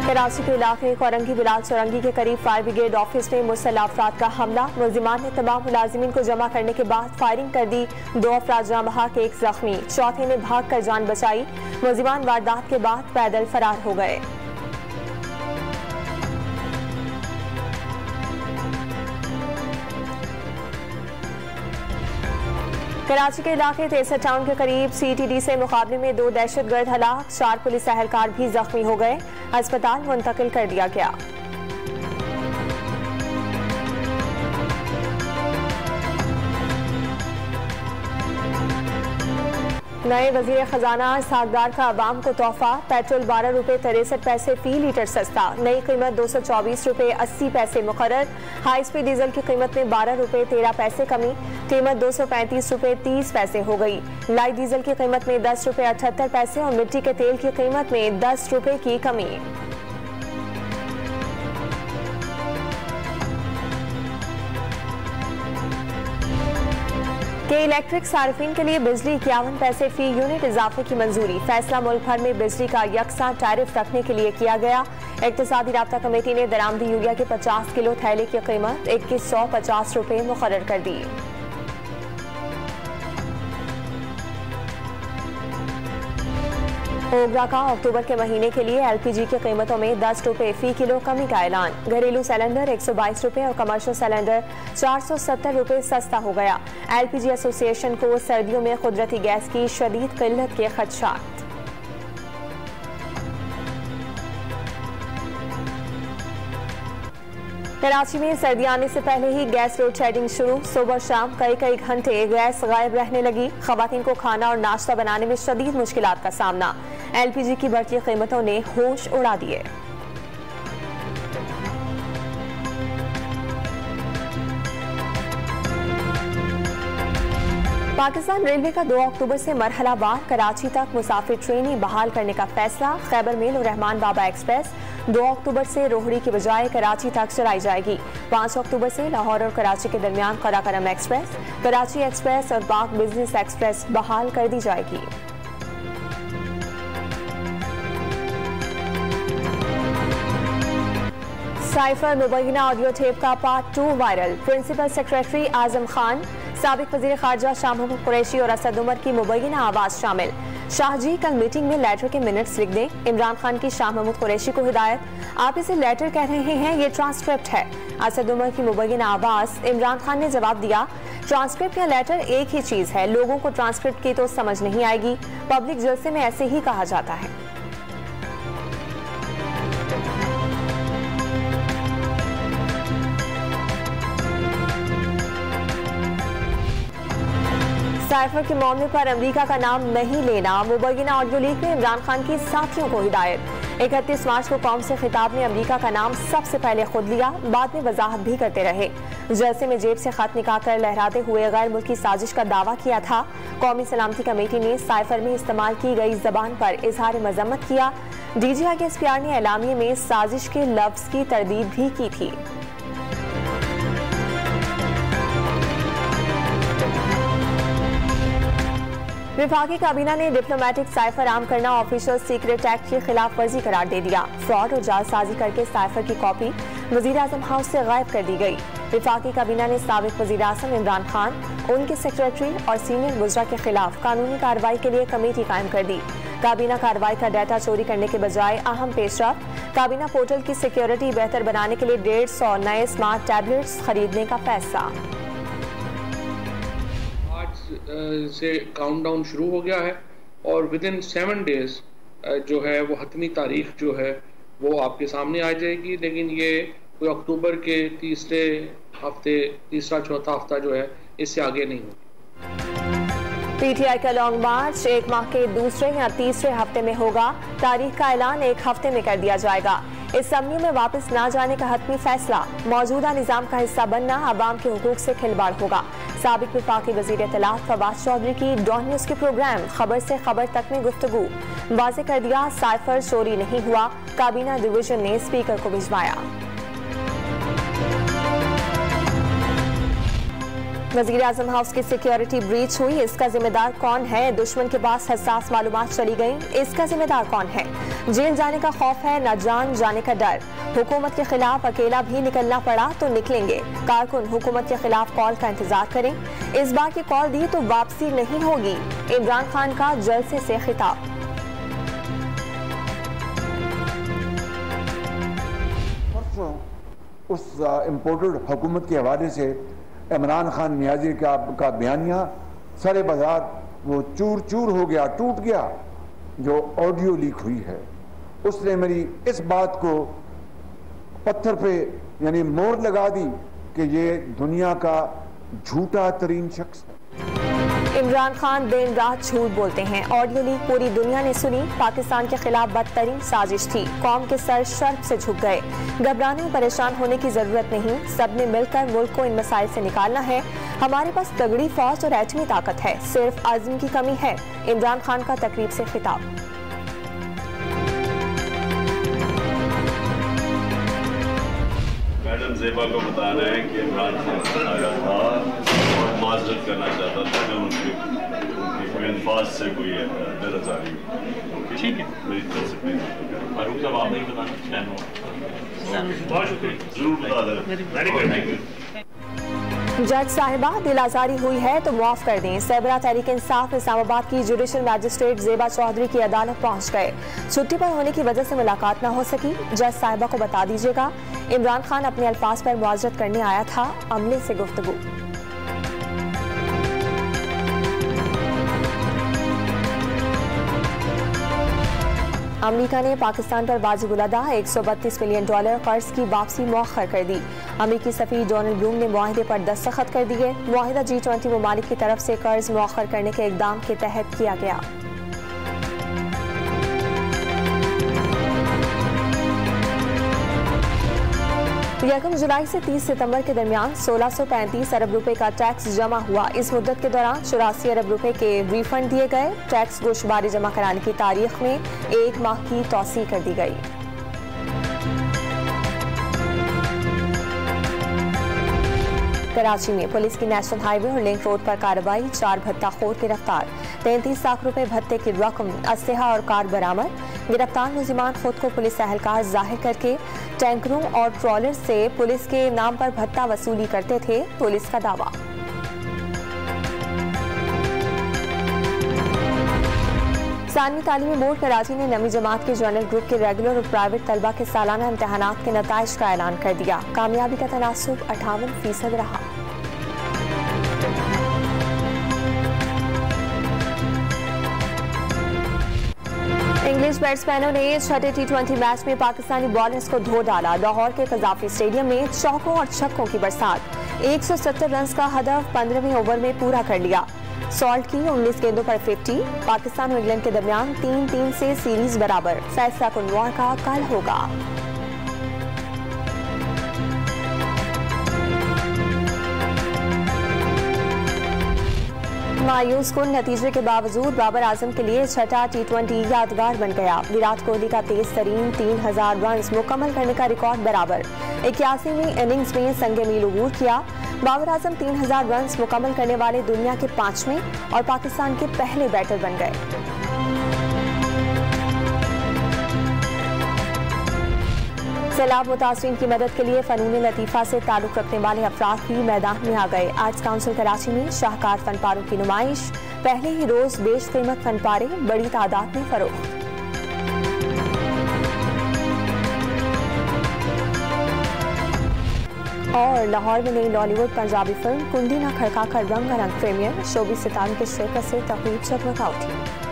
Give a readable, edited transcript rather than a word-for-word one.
कराची के इलाके कोरंगी बिलाल चौरंगी के करीब फायर ब्रिगेड ऑफिस में मुसल्लह अफराद का हमला। मुलजिमान ने तमाम मुलाजिमीन को जमा करने के बाद फायरिंग कर दी। 2 अफराद जाँ बहक, 1 जख्मी। चौथे ने भाग कर जान बचाई। मुलजिमान वारदात के बाद पैदल फरार हो गए। कराची के इलाके तेसर टाउन के करीब CTD से मुकाबले में 2 दहशतगर्द हलाक, 4 पुलिस एहलकार भी जख्मी हो गए। अस्पताल मुंतकिल कर दिया गया। नए वजीर खजाना सागदार का अवाम को तोहफा। पेट्रोल 12 रुपये 63 पैसे फी लीटर सस्ता। नई कीमत 224 रुपये 80 पैसे मुकर्रर। हाई स्पीड डीजल की कीमत में 12 रुपये 13 पैसे कमी। कीमत 235 रुपये 30 पैसे हो गई। लाइट डीजल की कीमत में 10 रुपये 78 पैसे और मिट्टी के तेल की कीमत में 10 रुपये की कमी। के इलेक्ट्रिक सार्फिन के लिए बिजली 51 पैसे फी यूनिट इजाफे की मंजूरी। फैसला मुल्क भर में बिजली का यकसा टैरिफ रखने के लिए किया गया। इक्तिसादी राब्ता कमेटी ने दरामदी यूरिया के 50 किलो थैले की कीमत 2150 रुपये मुकर्रर कर दी। ओगरा का अक्टूबर के महीने के लिए LPG की कीमतों में 10 रुपये फी किलो कमी का ऐलान। घरेलू सिलेंडर 122 रुपये और कमर्शियल सिलेंडर 470 रुपये सस्ता हो गया। LPG एसोसिएशन को सर्दियों में कुदरती गैस की शदीद किल्लत के खदशात। कराची में सर्दी आने से पहले ही गैस लोड शेडिंग शुरू। सुबह शाम कई घंटे गैस गायब रहने लगी। खवातीन को खाना और नाश्ता बनाने में शदीद मुश्किलात का सामना। LPG की बढ़ती कीमतों ने होश उड़ा दिए। पाकिस्तान रेलवे का 2 अक्टूबर से मरहलावार कराची तक मुसाफिर ट्रेनें बहाल करने का फैसला। खैबर मेल और रहमान बाबा एक्सप्रेस 2 अक्टूबर से रोहड़ी की बजाय कराची तक चलाई जाएगी। 5 अक्टूबर से लाहौर और कराची के दरमियान कराकरम एक्सप्रेस, कराची एक्सप्रेस और पाक बिजनेस एक्सप्रेस बहाल कर दी जाएगी। साइफर मुबैना ऑडियो टेप का part 2 viral. Principal secretary Azam Khan, साबिक वजीर खारजा शाह महमूद कुरैशी और असद उमर की मुबैना आवाज शामिल। शाहजी कल मीटिंग में लेटर के मिनट्स लिख दें। इमरान खान की शाह महमूद कुरैशी को हिदायत, आप इसे लेटर कह रहे हैं, ये ट्रांसक्रिप्ट है। असद उमर की मुबैना आवाज। इमरान खान ने जवाब दिया, ट्रांसक्रिप्ट या लेटर एक ही चीज है, लोगों को ट्रांसक्रिप्ट की तो समझ नहीं आएगी, पब्लिक जलसे में ऐसे ही कहा जाता है। साइफर के मामले पर अमेरिका का नाम नहीं लेना। मुबैना ऑडियो लीक में इमरान खान की साथियों को हिदायत। 31 मार्च को कौम से खिताब में अमेरिका का नाम सबसे पहले खुद लिया, बाद में वजाहत भी करते रहे। जलसे में जेब से खत निकालकर लहराते हुए गैर मुल्की साजिश का दावा किया था। कौमी सलामती कमेटी ने साइफर में इस्तेमाल की गई जबान पर इजहार मजम्मत किया। DGI-SPR ने एलामिये में साजिश के लफ्ज की तरदीद भी की थी। विफाकी काबीना ने डिप्लोमेटिक साइफर आम करना ऑफिशियल सीक्रेट एक्ट की खिलाफ वर्जी करार दे दिया। फ्रॉड और जालसाजी करके साइफर की कॉपी वजीर आजम हाउस से गायब कर दी गई। विफाकी काबीना ने साबिक वजीर आजम इमरान खान, उनके सेक्रेटरी और सीनियर वज़रा के खिलाफ कानूनी कार्रवाई के लिए कमेटी कायम कर दी। काबीना कार्रवाई का डाटा चोरी करने के बजाय अहम पेशरफ, काबीना पोर्टल की सिक्योरिटी बेहतर बनाने के लिए 150 नए स्मार्ट टैबलेट्स खरीदने का फैसला। से काउंटडाउन शुरू हो गया है और विदिन 7 डेज जो है वो हतमी तारीख जो है वो आपके सामने आ जाएगी। लेकिन ये कोई अक्टूबर के तीसरे हफ्ते, तीसरा चौथा हफ्ता जो है इससे आगे नहीं होगी। PTI का लॉन्ग मार्च 1 माह के दूसरे या तीसरे हफ्ते में होगा। तारीख का ऐलान 1 हफ्ते में कर दिया जाएगा। इस समूह में वापस ना जाने का हतमी फैसला। मौजूदा निजाम का हिस्सा बनना अवाम के हुकूक से खिलवाड़ होगा। साबिक विफाकी वजीर इत्तलात फवाद चौधरी की डॉन न्यूज के प्रोग्राम खबर से खबर तक में गुफ्तगू। वाज़ेह कर दिया, साइफर चोरी नहीं हुआ, काबीना डिवीजन ने स्पीकर को भिजवाया। वजीर आजम हाउस की सिक्योरिटी ब्रीच हुई, इसका जिम्मेदार कौन है? दुश्मन के पास हसास मालूमात चली गई, इसका जिम्मेदार कौन है? जेल जाने का खौफ है, न जान जाने का डर। हुकूमत के खिलाफ अकेला भी निकलना पड़ा तो निकलेंगे। कारकुन हुकूमत के खिलाफ कॉल का इंतजार करें। इस बार की कॉल दी तो वापसी नहीं होगी। इमरान खान का जलसे से खिताब। उस इम्पोर्टेड हुकूमत के हवाले से इमरान खान नियाजी का बयानिया सारे बाजार वो चूर चूर हो गया, टूट गया। जो ऑडियो लीक हुई है उसने मेरी इस बात को पत्थर पे यानी मोहर लगा दी कि ये दुनिया का झूठा तरीन शख्स है। इमरान खान दिन रात झूठ बोलते हैं। ऑडियो लीक पूरी दुनिया ने सुनी। पाकिस्तान के खिलाफ बदतरीन साजिश थी। कौम के सर शर्म से झुक गए। घबराने परेशान होने की जरूरत नहीं। सबने मिलकर मुल्क को इन मसाइल से निकालना है। हमारे पास तगड़ी फौज और एटमी ताकत है, सिर्फ अज़्म की कमी है। इमरान खान का तकरीब से खिताब। मैडम ज़ेबा को बताना है कि इमरान खान आया था और माजरत करना चाहता था कि उनकी अल्फाज से कोई बेरज़ारी। ठीक है, मेरी तरफ से प्लीज फारूक साहब आप नहीं बताना, बहुत शुक्रिया, जरूर बता दें। जज साहिबा, दिल आजारी हुई है तो मुआफ कर दें। सरबराह तहरीक इंसाफ इस्लामाबाद की जुडिशल मैजिस्ट्रेट ज़ेबा चौधरी की अदालत पहुंच गए। छुट्टी पर होने की वजह से मुलाकात न हो सकी। जज साहिबा को बता दीजिएगा इमरान खान अपने अल्फाज पर मुआवजत करने आया था। अमले से गुफ्तगू। अमेरिका ने पाकिस्तान पर वाजिब अदा $132 मिलियन कर्ज की वापसी मौखर कर दी। अमेरिकी सफीर डोनाल्ड ब्लूम ने मुआहिदे पर दस्तखत कर दिए। मुआहिदा G20 ममालिक की तरफ से कर्ज मौखर करने के इकदाम के तहत किया गया। यकम जुलाई से 30 सितंबर के दरमियान 1635 अरब रुपए का टैक्स जमा हुआ। इस मुद्दत के दौरान 84 अरब रुपए के रिफंड दिए गए। टैक्स गोशबारी जमा कराने की तारीख में 1 माह की तौसीह कर दी गई। कराची में पुलिस की नेशनल हाईवे और लिंक रोड पर कार्रवाई। 4 भत्ताखोर गिरफ्तार। 33 लाख रुपए भत्ते की रकम, असलहा और कार बरामद। गिरफ्तार मुलजिमान खुद को पुलिस एहलकार जाहिर करके टैंकरों और ट्रॉलर से पुलिस के नाम पर भत्ता वसूली करते थे, पुलिस का दावा। सानवी तालीमी बोर्ड कराची ने नवी जमात के जनरल ग्रुप के रेगुलर और प्राइवेट तलबा के सालाना इम्तहानात के नताइज का ऐलान कर दिया। कामयाबी का तनासुब 58% रहा। इंग्लिश बैट्समैनों ने छठे T20 मैच में पाकिस्तानी बॉलर्स को धो डाला। लाहौर के कजाफी स्टेडियम में चौकों और छक्कों की बरसात। 170 रन का हदफ 15वें ओवर में पूरा कर लिया। सॉल्ट की 19 गेंदों पर 50। पाकिस्तान और इंग्लैंड के दरमियान 3-3 से सीरीज बराबर। फैसला कुनवार का कल होगा। मायूस कुन नतीजे के बावजूद बाबर आजम के लिए छठा T20 यादगार बन गया। विराट कोहली का तेज तरीन 3000 रन मुकम्मल करने का रिकॉर्ड बराबर। 81वीं इनिंग्स में संगे मील अबूर किया। बाबर आजम 3000 रन मुकम्मल करने वाले दुनिया के 5वें और पाकिस्तान के पहले बैटर बन गए। सैलाब मुतासरीन की मदद के लिए फनून लतीफ़ा से ताल्लुक़ रखने वाले अफराद भी मैदान में आ गए। आर्ट्स काउंसिल कराची में शाहकार फनपारों की नुमाइश। पहले ही रोज बेश कीमत फनपारे बड़ी तादाद में फरोख्त। और लाहौर में नई लॉलीवुड पंजाबी फिल्म कुंडी ना खड़का कर रंगारंग प्रीमियर। शोबी सितारों की शिरकत से तकरीब जगमगा उठी।